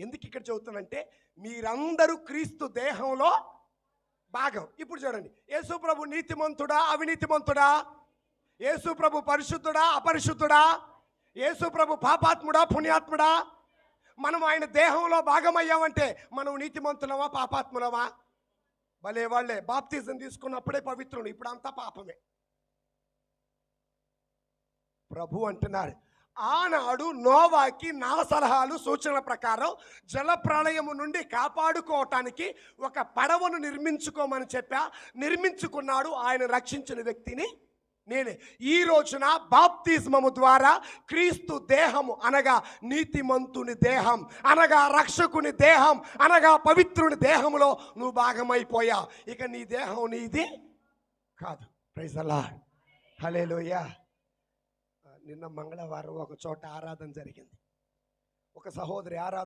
ఎందుకు ఇక్కడ చెబుతానంటే మీరందరూ క్రీస్తు దేహంలో భాగం. ఇప్పుడు చూడండి, యేసు ప్రభు నీతిమంతుడా అవినీతిమంతుడా? యేసు ప్రభు పరిశుద్ధుడా అపరిశుద్ధుడా? యేసు ప్రభు పాపాత్ముడా పుణ్యాత్ముడా? మనం ఆయన దేహంలో భాగమయ్యామంటే మనం నీతిమంతులమా పాపాత్ములమా? భలే వాళ్ళే బాప్తిజం తీసుకున్నప్పుడే పవిత్రుడు, ఇప్పుడు అంతా పాపమే. ప్రభు అంటున్నారు, ఆనాడు నోవాకి నా సలహాలు సూచనల ప్రకారం జల ప్రళయము నుండి కాపాడుకోవటానికి ఒక పడవను నిర్మించుకోమని చెప్పా. నిర్మించుకున్నాడు. ఆయన రక్షించిన వ్యక్తిని నేనే. ఈ రోజున బాప్తిజమము ద్వారా క్రీస్తు దేహము అనగా నీతిమంతుని దేహం అనగా రక్షకుని దేహం అనగా పవిత్రుని దేహంలో నువ్వు భాగమైపోయా. ఇక నీ దేహం నీది కాదు. ప్రైజ్ ది లార్డ్, హల్లెలూయా. నిన్న మంగళవారం ఒక చోట ఆరాధన జరిగింది. ఒక సహోదరి ఆరాధన